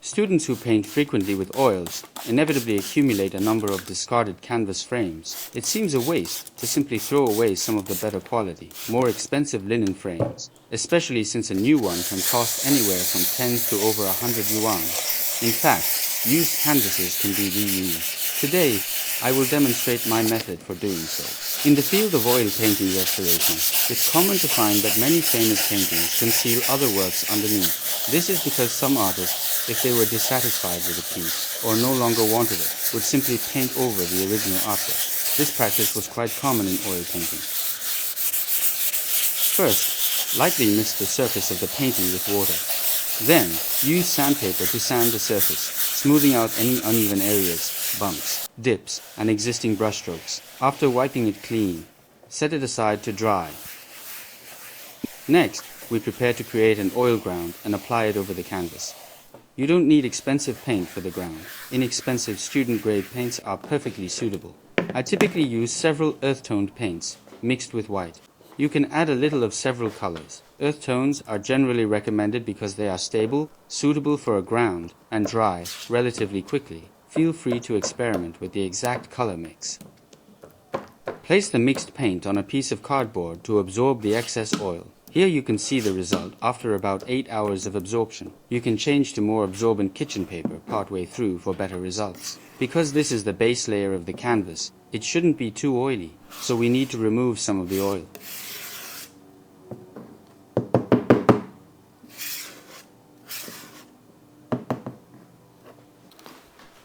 Students who paint frequently with oils inevitably accumulate a number of discarded canvas frames. It seems a waste to simply throw away some of the better quality, more expensive linen frames, especially since a new one can cost anywhere from 10 to over 100 yuan. In fact, used canvases can be reused. Today, I will demonstrate my method for doing so. In the field of oil painting restoration, it's common to find that many famous paintings conceal other works underneath. This is because some artists, if they were dissatisfied with a piece or no longer wanted it, would simply paint over the original artwork. This practice was quite common in oil painting. First, lightly mist the surface of the painting with water. Then, use sandpaper to sand the surface, smoothing out any uneven areas, bumps, dips, and existing brushstrokes. After wiping it clean, set it aside to dry. Next, we prepare to create an oil ground and apply it over the canvas. You don't need expensive paint for the ground. Inexpensive student-grade paints are perfectly suitable. I typically use several earth-toned paints, mixed with white. You can add a little of several colors. Earth tones are generally recommended because they are stable, suitable for a ground, and dry relatively quickly. Feel free to experiment with the exact color mix. Place the mixed paint on a piece of cardboard to absorb the excess oil. Here you can see the result after about 8 hours of absorption. You can change to more absorbent kitchen paper partway through for better results. Because this is the base layer of the canvas, it shouldn't be too oily, so we need to remove some of the oil.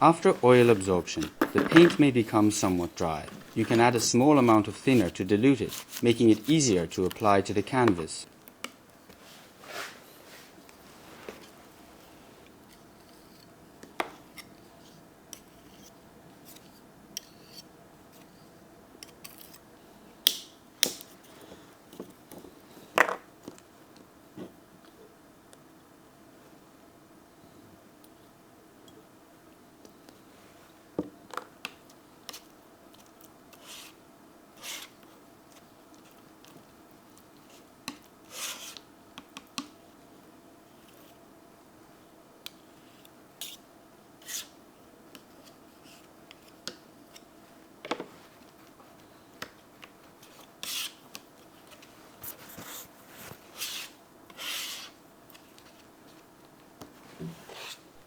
After oil absorption, the paint may become somewhat dry. You can add a small amount of thinner to dilute it, making it easier to apply to the canvas.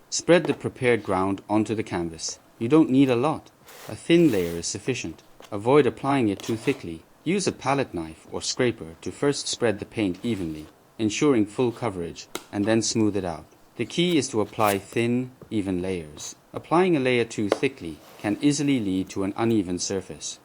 Spread the prepared ground onto the canvas. You don't need a lot. A thin layer is sufficient. Avoid applying it too thickly. Use a palette knife or scraper to first spread the paint evenly, ensuring full coverage, and then smooth it out. The key is to apply thin, even layers. Applying a layer too thickly can easily lead to an uneven surface.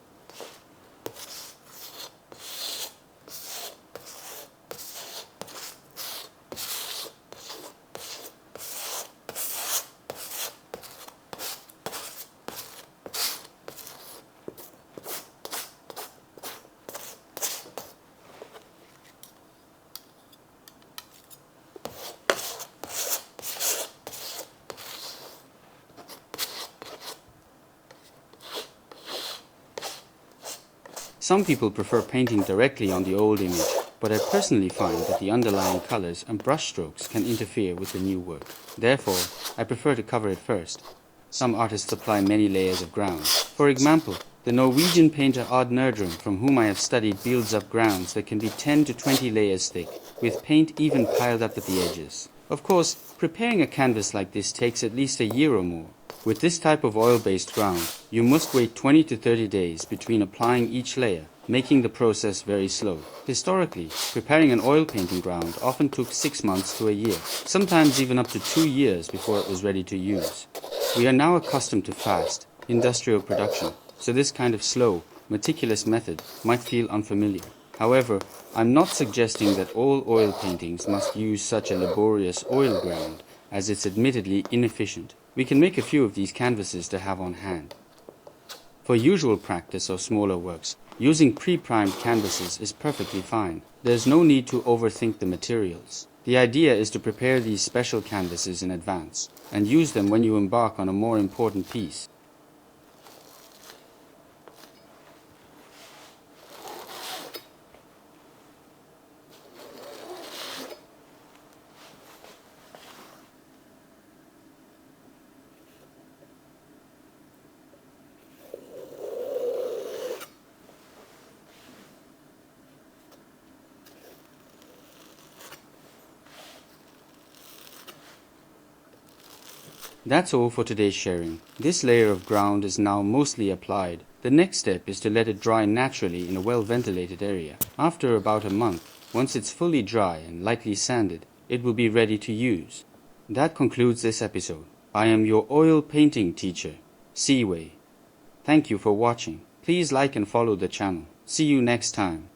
Some people prefer painting directly on the old image, but I personally find that the underlying colors and brush strokes can interfere with the new work. Therefore, I prefer to cover it first. Some artists apply many layers of ground. For example, the Norwegian painter Odd Nerdrum, from whom I have studied, builds up grounds that can be 10 to 20 layers thick, with paint even piled up at the edges. Of course, preparing a canvas like this takes at least a year or more. With this type of oil-based ground, you must wait 20 to 30 days between applying each layer, making the process very slow. Historically, preparing an oil painting ground often took 6 months to a year, sometimes even up to 2 years before it was ready to use. We are now accustomed to fast, industrial production, so this kind of slow, meticulous method might feel unfamiliar. However, I'm not suggesting that all oil paintings must use such a laborious oil ground, as it's admittedly inefficient. We can make a few of these canvases to have on hand. For usual practice or smaller works, using pre-primed canvases is perfectly fine. There's no need to overthink the materials. The idea is to prepare these special canvases in advance and use them when you embark on a more important piece. That's all for today's sharing. This layer of ground is now mostly applied. The next step is to let it dry naturally in a well-ventilated area. After about a month, once it's fully dry and lightly sanded, it will be ready to use. That concludes this episode. I am your oil painting teacher, Siwei. Thank you for watching. Please like and follow the channel. See you next time.